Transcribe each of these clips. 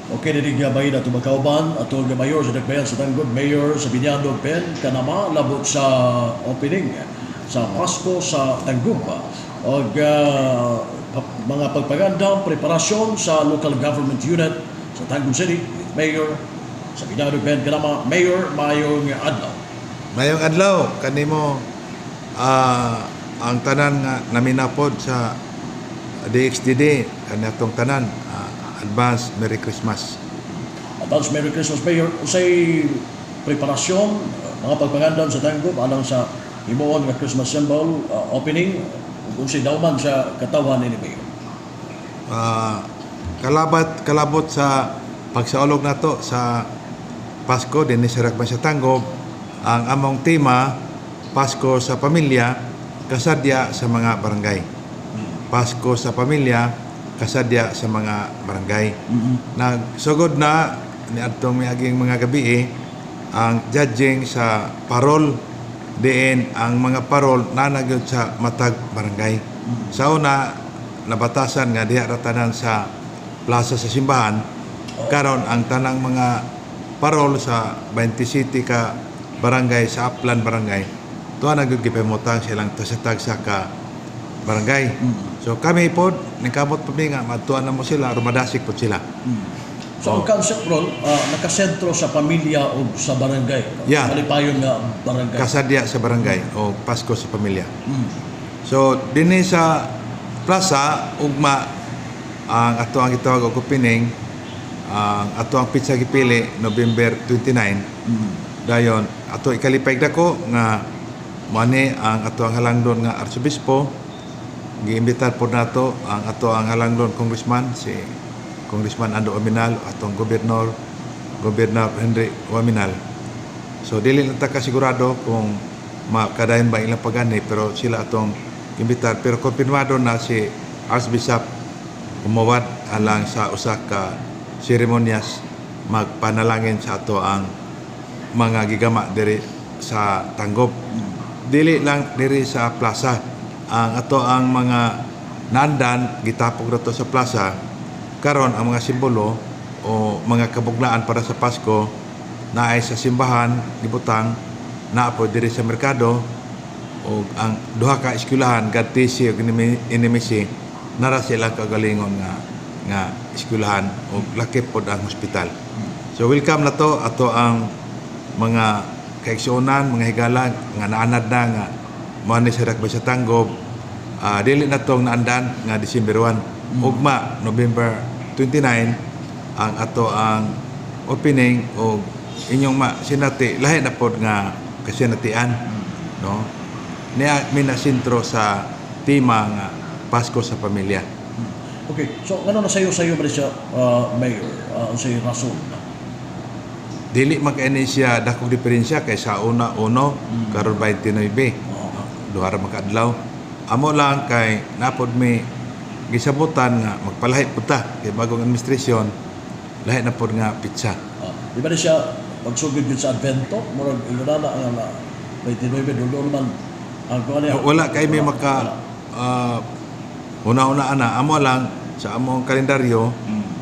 Okay, dili gabay na tumagkauban ato nga mayor sa Dakbayan sa Tanggol, mayor sa Binyando Ben kanama labot sa opening sa Pasko sa Tanggol og mga pagpaganda preparasyon sa local government unit sa Tanggol City with mayor sa Binyando Ben kanama mayor mayong adlaw. Mayong adlaw kanimo ang tanan nga naminapod sa DXDD kanatong tanan advance Merry Christmas. Advance Merry Christmas Mayor. Usay preparasyon mga pagpaganda sa Tanggol alang sa himuon nga Christmas symbol opening kung si dauman sa katawan ni Mayor. Kalabot sa pagsaulog nato sa Pasko din sa Dakbayan sa Tanggol, ang among tema Pasko sa pamilya kasadya sa mga barangay. Pasko sa pamilya kasadya sa mga barangay. Nagsugod na ni adtong miaging mga gabi ang judging sa parol diin ang mga parol na nagyod sa matag barangay. Sa una nabatasan nga diha ratanan sa plaza sa simbahan karon ang tanang mga parol sa 27 ka barangay sa Aplan barangay tuwa nagyod gipahimutang silang tagsa ka barangay. So kami po nagkamot pa nga matuan na mo sila rumadasik po sila. So ang concept ron nakasentro sa pamilya o sa barangay. Yeah. Malipayon nga barangay. Kasadya sa barangay o Pasko sa pamilya. So dinhi sa plaza ugma ang ato ang gitawag og opening ang ato ang pizza gipili November 29. Dayon ato ikalipay dako nga mani ang ato ang halangdon nga arsobispo giimbitar po nato ang ato ang halangdon congressman si Congressman Ando Waminal atong Gobernador Henry Waminal. So dili lang ta kasigurado kung makadayon ba ilang pagani pero sila atong imbitar pero konfirmado na si Archbishop umawat alang sa usa ka seremonyas magpanalangin sa ato ang mga gigama diri sa Tanggol. Dili lang diri sa plaza ang ato ang mga nandan gitapog nato sa plaza karon ang mga simbolo o mga kabuglaan para sa Pasko naay sa simbahan gibutang naa po diri sa merkado o ang duha ka eskwelahan Gatisi ug Inimisi nara sila kagalingon nga eskwelahan o lakip pod ang hospital. So welcome na to ato ang mga kaigsuonan mga higala nga naanad na nga mao ni sa Dakbayan sa Tanggol. Dili na tong naandan nga December 1. Ugma November 29 ang ato ang opening o inyong sinati lahi na pod nga kasinatian no niya minasintro sa tema nga Pasko sa pamilya. Okay. So ano na sayo ba siya Mayor? Unsay rason? Dili magkaini siya dakong diferensya kay sa una karon 29 duha ra makadlaw. Amo lang kay napod mi gisabutan nga magpalahi puta kay bagong administrasyon lahi na pod nga pizza. Di ba siya pagsugod yun sa Advento? Murag inunana ang 29 dulo naman ang kuha Wala kay may maka una-una ana amo lang sa among kalendaryo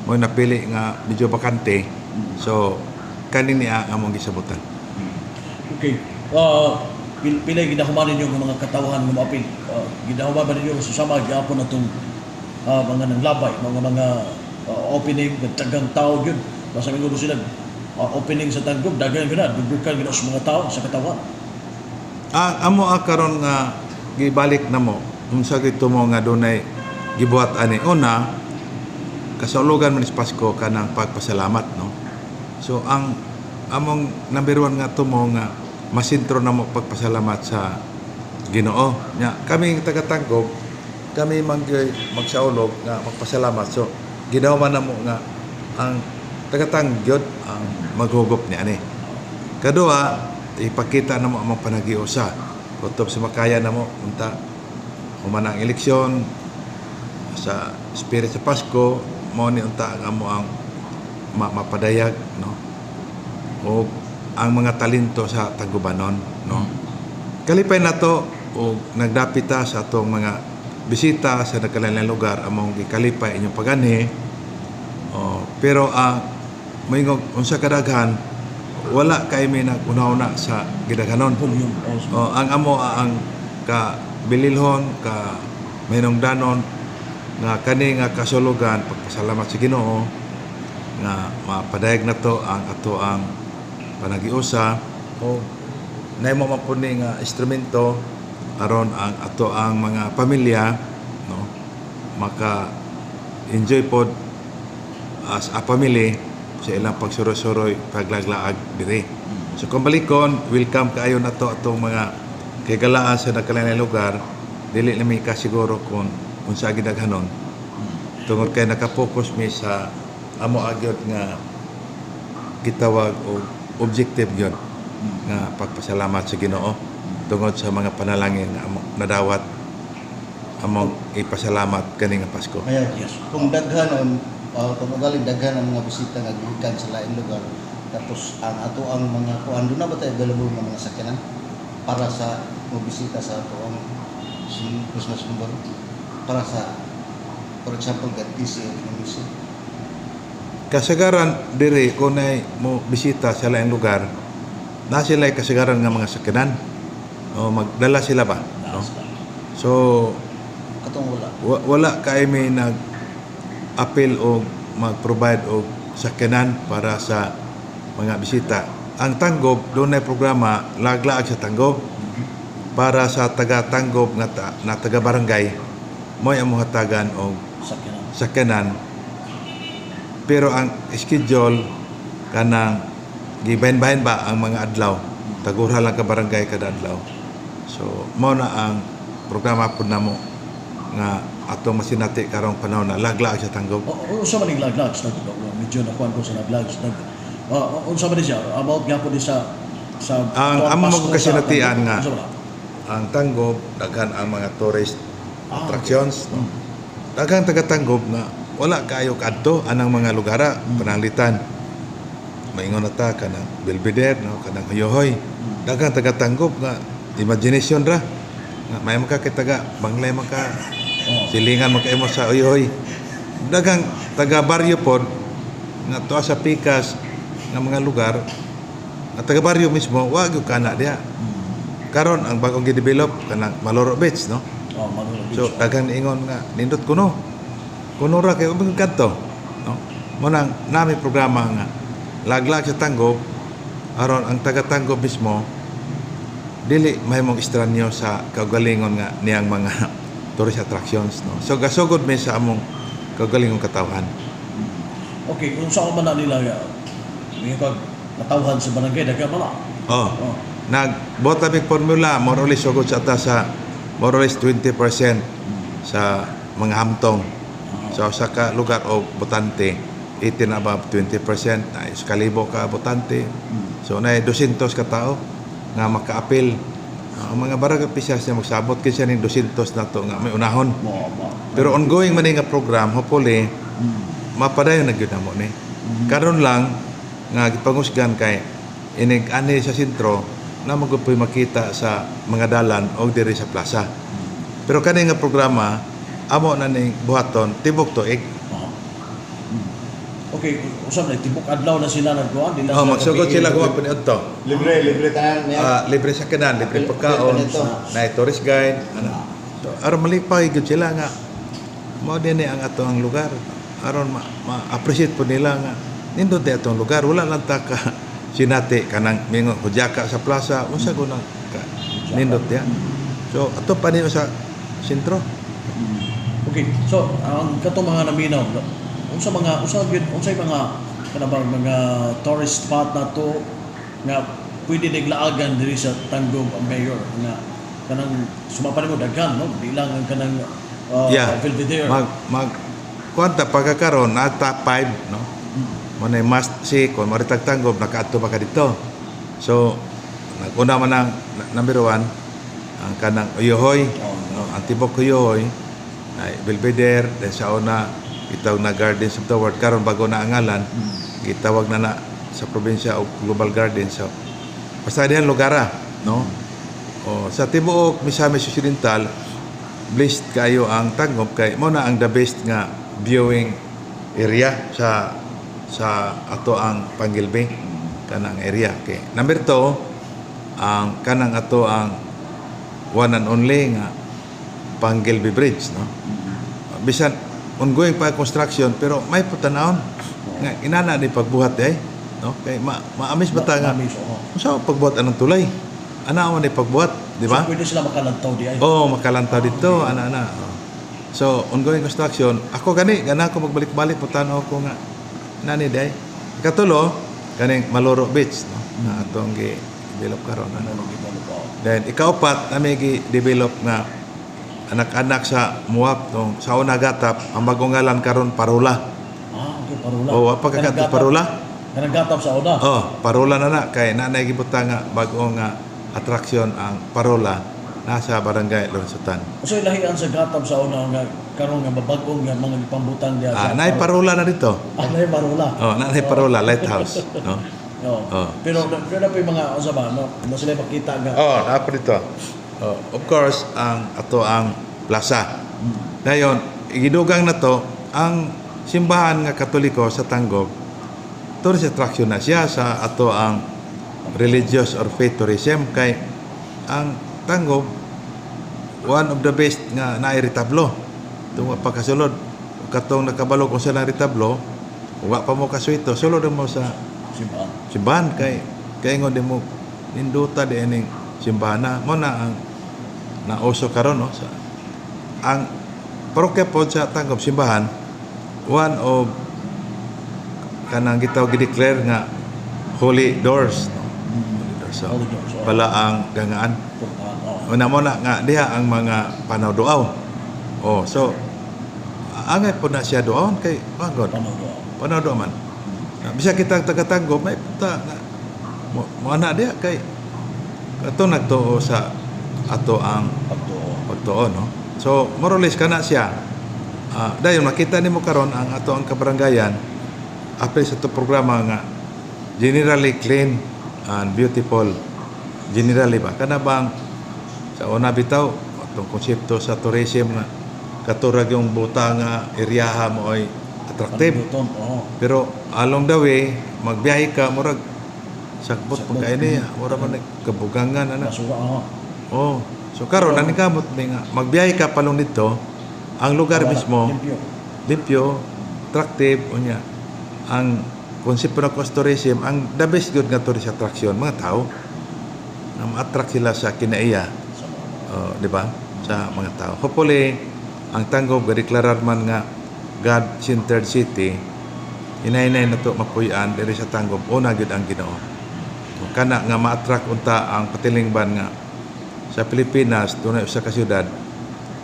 mo napili nga medyo bakante. So kanin niya ang among gisabutan. Okay. Pilay ginahuman ninyo ng mga katawhan ng mga apil. Ginahuman ba ninyo susama gyapon natong mga nanglabay, mga opening tagang tao yun. Basta may gulo sila opening sa Tanggol, dagan yun na, dudukan yun sa mga tao sa katawan. Amo karon nga gibalik na mo unsa gito mo nga dunay gibuhat ani una kasaulugan man sa Pasko kanang pagpasalamat no. So ang among number 1 nga tumo nga masintro na mo pagpasalamat sa Ginoo nya kami taga Tanggol kami magsaulog nga magpasalamat. So ginawa na mo nga ang taga Tanggol ang maghugop niya ani. Kadua ipakita na mo ang panagiusa kutob sa makaya na mo unta human ang eleksyon sa spirit sa Pasko mo ni unta ang amo ang mapadayag no o ang mga talento sa Tagumbanon no. Kalipay na to o nagdapita sa atong mga bisita sa nagkalain lugar among gikalipay inyong pagani pero moingog unsa kadaghan wala kay may nag-una-una sa gidaghanon. Volume. Ang amo ang ka bililhon ka mahinungdanon nga kani nga kasulugan pagpasalamat sa Ginoo nga mapadayag na to ang ato ang panagiusa o nahimo man po ni nga instrumento aron ang ato ang mga pamilya no maka enjoy pod as a family sa ilang pagsuroy-suroy paglaglaag diri. So kung balikon, welcome kaayo na to atong mga kagalaan sa nagkalain lugar. Dili na may kasiguro kung unsa gidaghanon. Tungod kay nakapokus mi sa amo agyod nga gitawag og objective gyud nga pagpasalamat sa Ginoo tungod sa mga panalangin nga nadawat among ipasalamat kani nga Pasko. Kaya Yes. kung daghanon, kung magaling daghan ang mga bisita nga gikan sa lain lugar, tapos ang ato ang mga kuan doon na ba tayo available ng mga sakyanan para sa mga bisita sa ato ang Christmas number para sa for example GTC o Kinumisi. Kasagaran diri kung nay mo bisita sa lain lugar, na sila kasagaran nga mga sakyanan o magdala sila ba? No? So Katong wala. wala kay may nag-appeal o mag-provide o sakyanan para sa mga bisita. Ang Tanggob, doon na programa, laglaag sa Tanggob para sa taga-Tanggob na taga-barangay mo'y ang muhatagan o sakyanan. Pero ang schedule kanang gibahin-bahin ba ang mga adlaw, tagura lang ka barangay kada adlaw. So mo na ang programa po namo nga atong masinati karong panahon na laglaag sa Tanggob. Unsa man ning laglags medyo nakuan ko sa laglags unsa man siya about gyapon di sa Ang amo Pasko mo kasinatian sa- nga unsa man? ang Tanggob daghan ang mga tourist attractions no. Daghang taga-Tanggob nga wala kayo kadto anang mga lugara pananglitan. Maingon na ta kanang Belvedere no kanang Hoyohoy. Daghang taga-Tanggob nga imagination ra nga may makakitaga banglay maka silingan makaimo sa Hoyohoy. Daghang taga-baryo pod nga tuwa sa pikas nga mga lugar at taga-baryo mismo wa gyud kana diha. Karon ang bagong gidevelop kanang Maloro Beach no. Manolo Beach. So daghang ingon nga nindot kuno. Kuno ra kay ubang kadto no. Mo nang nami programa nga laglag sa Tanggob aron ang taga-Tanggob mismo dili mahimong estranyo sa kaugalingon nga niyang mga tourist attractions no. So gasugod mi sa among kaugalingong katawhan. Okay, kung saan man na nila may kag katawhan sa barangay daghang mala. Oh. Oh. Nagbuhat na big formula, more or less sugod sa ata sa more or less 20% sa mga hamtong. So sa ka lugar o botante, 18 above 20%, na iskalibo ka botante. So na 200 ka tao nga maka-appeal. Ang mga barangay officials niya magsabot kinsa ning 200 na to nga may unahon. Pero ongoing man nga program, hopefully mapadayon na gyud namo ni. Karon lang nga gipangusgan kay inig ani sa sentro na magpuy makita sa mga dalan o diri sa plaza. Pero kani nga programa amo na ning buhaton tibok tuig. Okay, usab na tibok adlaw na sila nagkuan dila. Magsugod sila kung paniudto. Libre tanan niya. Libre sa kanan, libre pagkaon, na tourist guide. So aron malipay gyud sila nga mao dinhi ang atong lugar. Aron ma-appreciate po nila nga nindot di atong lugar wala lang ta ka sinati kanang mingo hudyaka sa plaza unsa gunang ka nindot ya. So ato pa niyo sa sentro. Okay, so ang katong mga naminaw unsay mga kanabang mga tourist spot na to nga pwede niglaagan diri sa Tanggob Mayor nga kanang sumapan mo daghan no di lang ang kanang Belvedere. Mag kwanta pagkakaroon na top 5 no. Mo na must see kung maritag Tanggob nakaadto pa ka dito. So naguna man ang number 1 ang kanang Hoyohoy, no, ang tibok Hoyohoy ay Belvedere, then sa una itawag na Gardens of the World karon bago na ang ngalan gitawag na sa probinsya o Global Gardens. So basta dihan lugara no. O sa tibuok Misamis Occidental blessed kayo ang Tanggob kay mo na ang the best nga viewing area sa sa ato ang Panggilbe kanang area. Okay. Number 2, ang kanang ato ang one and only nga Panggilbe Bridge, no. Bisan ongoing pa construction pero may putanahon nga inana ni pagbuhat no. Kay maamis bata nga. Unsa pagbuhat anong tulay? Ana man ni pagbuhat, di ba? So, pwede sila makalantaw di ay. Makalantaw dito, ana. So, ongoing construction. Ako gana ako magbalik-balik putanaw ko nga nani day. Ikatulo, kaning Maluro Beach, no. Na atong gi-develop karon. Then ikaupat, nami gi-develop nga anak-anak sa Muap tong sa una gatap ang bagong ngalan karon Parola. Okay, Parola. Pagkakat Parola. Kanang gatap sa una. Parola na kay nanay gibutang nga bagong nga attraction ang Parola nasa barangay Lonsutan. So ilahian sa gatap sa una nga karon nga babag-ong nga mga ipambutang diya sa. Nay Parola na dito. Nay Parola. Nanay Parola Lighthouse, no. Pero na pa yung mga usaba no, sila makita nga. Napo dito. Of course, ang ato ang plaza. Dayon, igidugang na to ang simbahan nga Katoliko sa Tanggob. Tourist attraction na siya sa ato ang religious or faith tourism kay ang Tanggob one of the best nga nairitablo. Tunga pagkasulod katong nakabalog kung saan ritablo, wa pa mo kasuito, sulod mo sa simbahan kay ingon din mo ninduta di ining simbahan mo na ang nauso karon no sa ang parokya pod sa Tanggob simbahan one of kanang gitaw gi-declare nga holy doors, no. So, bala ang gangaan. Una mo na nga diha ang mga panaw-duaw. So angay po na siya doon kay pagod. Panaw-duaw man. Bisa kita taga-Tanggob may punta nga mo ana diha kay ato nagtuo sa ato ang pagtuo, no. So more or less kana siya. Dayon makita nimo karon ang ato ang kabarangayan apil sa to programa nga generally clean and beautiful. Generally ba kana bang sa una bitaw atong konsepto sa tourism nga katurag yung buta nga eryaha mo ay attractive. Pero along the way magbiyahe ka murag sakbot pagkaini mura man kabugangan ana. So karon ani kamot nga magbiyahe ka palong dito ang lugar mismo limpyo, attractive unya. Ang konsepto ng tourism ang the best good nga tourist attraction mga tao na ma-attract sila sa kinaiya, di ba, sa mga tao. Hopefully ang Tanggob gadeklarar man nga God-centered city inay-inay na to mapuy-an diri sa Tanggob una gyud ang Ginoo kana nga ma-attract unta ang patilingban nga sa Pilipinas dunay usa ka syudad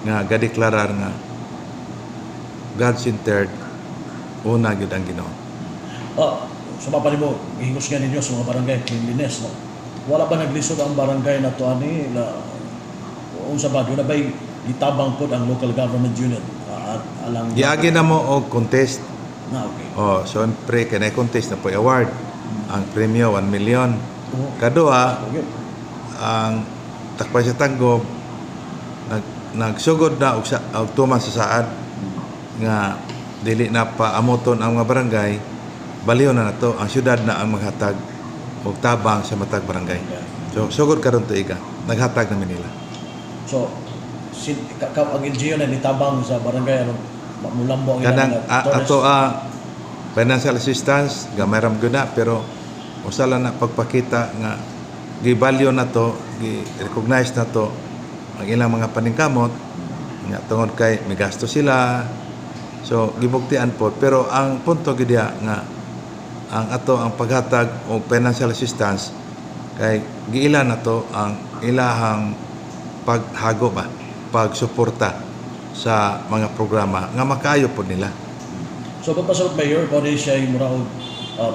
nga gadeklarar nga God-centered una gyud ang Ginoo. Sumapa mo, ihingusgan ninyo sa mga barangay cleanliness, no? Wala ba naglisod ang barangay na to ani na unsa ba na bay gitabang pod ang local government unit alang giagi na mo og contest. Okay. Siyempre kanay contest na po award. Ang premyo 1 million. Kadua ang takpan sa Tanggob nagsugod na og tuman sa saad nga dili na pa amoton ang mga barangay. Baliw na nato ang syudad na ang maghatag og tabang sa matag barangay. So sugod karon tuiga naghatag na Manila. So ang LGU na nitabang sa barangay ano mulambo ang kanang ato financial assistance gamay ram gyud na pero usala na pagpakita nga gi-value na to, gi-recognize na to ang ilang mga paningkamot nga tungod kay may gasto sila. So gibuktian po pero ang punto gid nga ang ato ang paghatag og financial assistance kay giila na to ang ilahang paghago ba pagsuporta sa mga programa nga makaayo po nila. So pagpasabot mayor ko din siya yung murag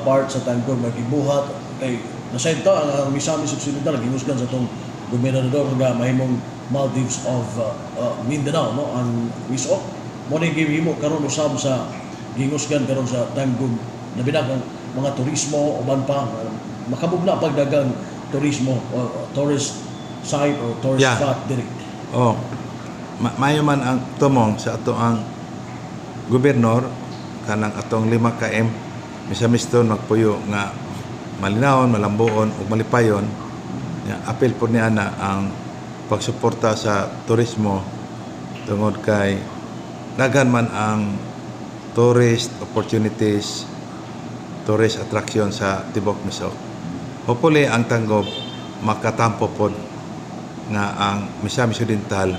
part sa Tanggob magibuhat kay nasayod to ang Misamis Occidental gihusgan sa tong gobernador nga mahimong Maldives of Mindanao, no, ang Miso mo ni gihimo karon usab sa gihusgan karon sa Tanggob labi na mga turismo uban pa makabugna pagdagang turismo o tourist site or tourist spot diri. Mayo man ang tumong sa ato ang gobernador kanang atong 5 km misamiston magpuyo nga malinawon, malambuon ug malipayon. Nya apil po ni ana ang pagsuporta sa turismo tungod kay daghan man ang tourist opportunities, tourist attraction sa Tibok Misok. Hopefully ang Tanggob makatampo pod nga ang Misamis Oriental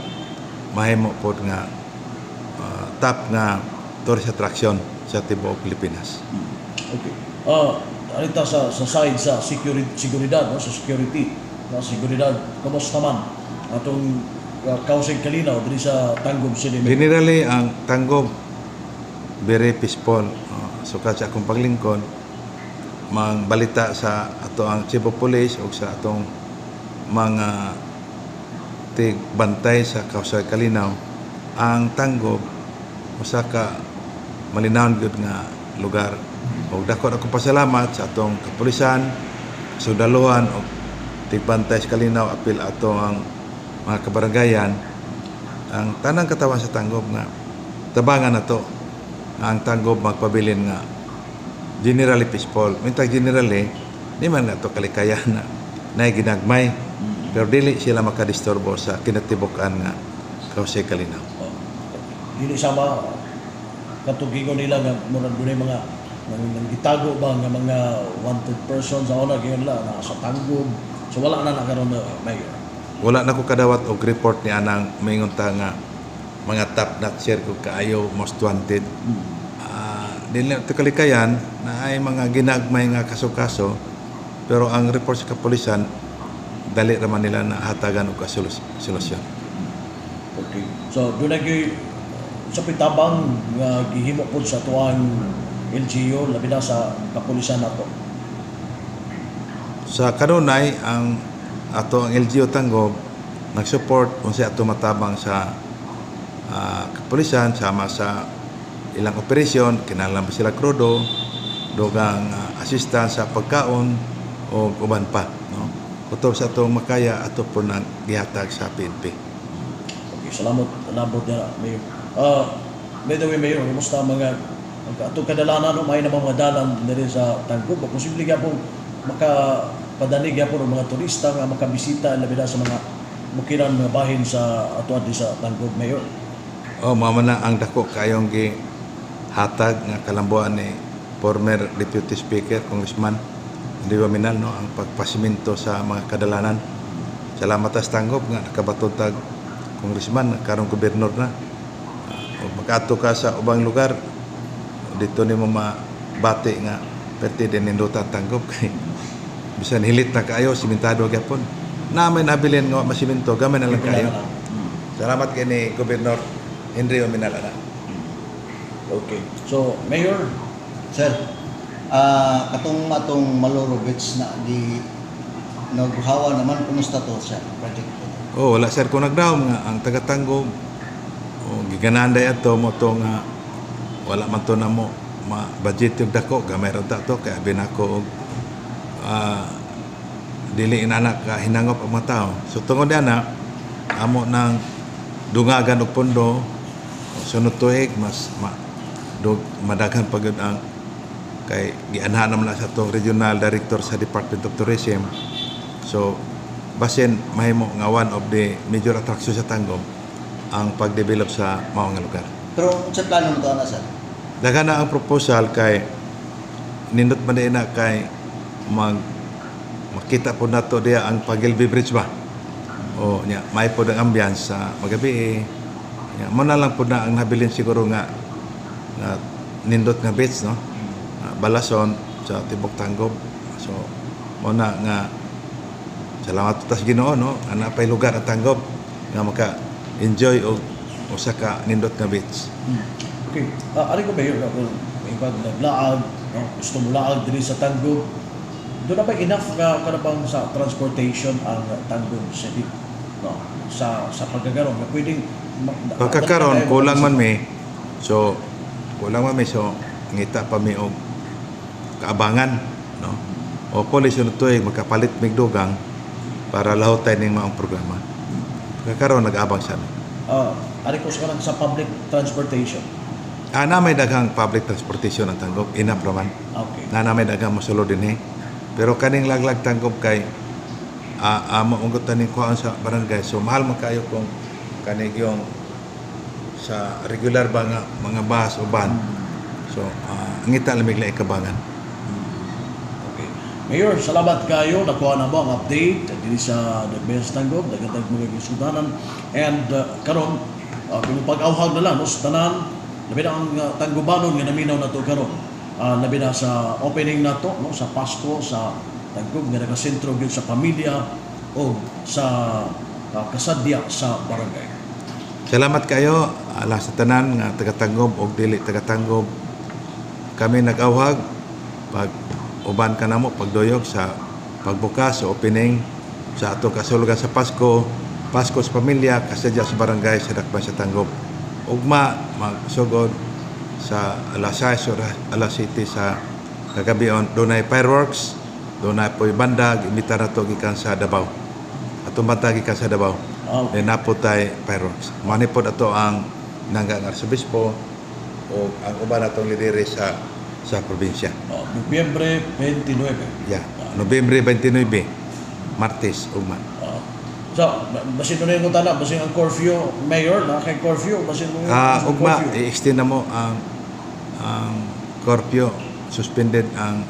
mahimo pod nga top nga tourist attraction sa Tibok Pilipinas. Okay. Alita sa side sa seguridad, no? Sa security, no? Seguridad, kamusta man atong Kausig Kalinaw diri sa Tanggob City? Generally ang Tanggob very peaceful. Sukat sa akong paglingkod balita sa ato ang Chief of Police o sa atong mga tigbantay sa Kausig Kalinaw, ang Tanggob usa ka malinawon gyud nga lugar. Og dako akong pasalamat sa atong kapulisan, sundalohan og tigbantay sa Kalinaw apil ato ang mga kabaranggayan, ang tanang katawan sa Tanggob nga tabangan nato nga ang Tanggob magpabilin nga generally peaceful. Mintag generally di man nato kalikayan na ginagmay, pero dili sila makadisturbo sa kinatibuk-an nga Kausig Kalinaw. Dili sama katugigon nila nga murag dunay mga nang gitago ba nga mga wanted persons sa una gyud la na sa Tanggob. So wala na nakaroon na mayor. Wala na ko kadawat og report ni anang maingon ta nga mga top notcher ko kaayo most wanted. Dili na kalikayan na ay mga ginagmay nga kaso-kaso, pero ang report sa kapulisan dali ra man nila na hatagan og solusyon. Okay. So dunay gyud sa pitabang nga gihimo pod sa tuwang LGU labi na sa kapulisan nato. Sa kanunay ang ato ang LGU Tanggob nag-support unsay ato matabang sa kapulisan sama sa ilang operasyon, kinahanglan sila krudo, dugang assistance sa pagkaon o uban pa, no? Kutob sa atong makaya ato po nang gihatag sa PNP. Okay, salamat nabot na Mayor. By the way, Mayor, kumusta mga atong kadalanan, no? May na mga dalan diri sa Tanggob, posible gyapon makapadani gyapon ang mga turista nga makabisita labi na sa mga mukiran mga bahin sa ato di sa Tanggob, Mayor. Mama na ang dako kayong hatag nga kalambuan ni former Deputy Speaker, Congressman Henry Minal, no, ang pagpasiminto sa mga kadalanan. Salamat sa Tanggob nga nakabaton tag Congressman karong gobernador na. Makaadto ka sa ubang lugar, dito nimo mabati nga perti din nindutan Tanggob kay bisan hilit na kaayo simentado gyapon. Namin nabilin nga masiminto gamay na lang kayo. Salamat kay ni Gobernador Henry Minal na. Okay. So, Mayor, Sir, katong atong Maloro Beach na di naghawa naman, kumusta to sir? Project. Wala sir ko nagdaom nga ang taga Tanggob gigananday ato mo to nga wala man to na mo budget yung dako gamay ra ta to kay abi nako og dili inanak ka hinangop ang mga tao. So tungod ana amo nang dungagan og pondo sunod tuig mas madaghan pagud ang kay gianha naman na sa tong regional director sa Department of Tourism. So basin mahimo nga one of the major attraction sa Tanggob ang pagdevelop sa mao nga lugar. Pero sa plano mo to na sir? Daghan na ang proposal kay nindot man na kay makita po nato diya ang Pagilby Bridge ba. O nya may po ang ambiance sa magabi. Nya mo na lang po na ang nabilin siguro nga nindot nga beach, no? Balason sa Tibok Tanggob. So mo na nga salamat tas Ginoo, no? Ana pay lugar ang Tanggob nga maka-enjoy og usa ka nindot nga beach. okay. Ari ko Mayor, kung may pag naglaag, no? Gusto mo laag diri sa Tanggob, doon na ba enough nga kanabang sa transportation ang Tanggob City, no? Sa pagkakaroon na pwedeng Pagkakaroon kulang man mi. So ngita pa mi og kaabangan, no? O police no tuig makapalit mig dugang para lahutay ning maong programa. Pagkakaroon nag-abang siya. ari ko sa kanang sa public transportation. na may daghang public transportation ang Tangub, enough raman. Okay. Na may daghang mosulod din eh. Pero kaning laglag Tangub kay maunggot taning kuhaan sa barangay. So mahal man kayo kung kaning yung sa regular ba nga mga bus o van. So ngita lamig la ikabangan. Okay. Mayor, salamat kayo. Nakuha na mo ang update dito sa Dagbayas Tangub, dagatag mga gisutanan. And karon kung pag-awhag na lang, no, sa tanan, labi na ang Tanggubanon nga naminaw na to karon. Labi na sa opening na to, no, sa Pasko, sa Tangub, nga nakasentro gyud sa pamilya o sa kasadya sa barangay. Salamat kayo ala sa tanan nga taga-Tangub o dili taga-Tangub. Kami nag-awhag pag uban ka namo pagdoyog sa pagbukas sa opening sa ato kasulugan sa Pasko sa pamilya kasadya sa barangay sa Dakbayan sa Tangub. Ugma magsugod sa alas 6 o alas 7 sa kagabion dunay fireworks, dunay po'y banda imbita na to gikan sa Davao. Atong banda gikan sa Davao. Okay. Naputay fireworks. Manipod ato ang nanggang arsobispo o ang uban atong lideri sa probinsya. Nobyembre 29. Yeah. Nobyembre 29, Martes, ugma. So, basin na yung tala, basin ang curfew, Mayor, na kay curfew, basin mo Ugma, i-extend na mo ang curfew, suspended ang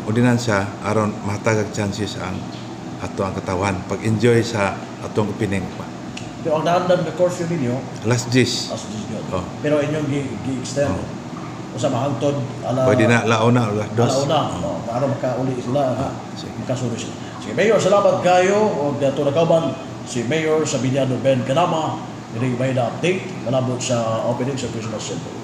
ordinansa aron mahatagag chances ang ato ang katawan pag-enjoy sa atong opening pa. Pero ang naandam na curfew ninyo, Last 10. as disgod. Oh. Pero inyong gi-extend. O sa mahangtod, Pwede na launa o alas 2. alauna, para makauli sila, sige. makasuri sila. Sige, Mayor, salamat kayo. O dato na kauban, si Mayor Sabiniano Ben Canama, hindi ba na update, malabot sa opening sa Christmas Center.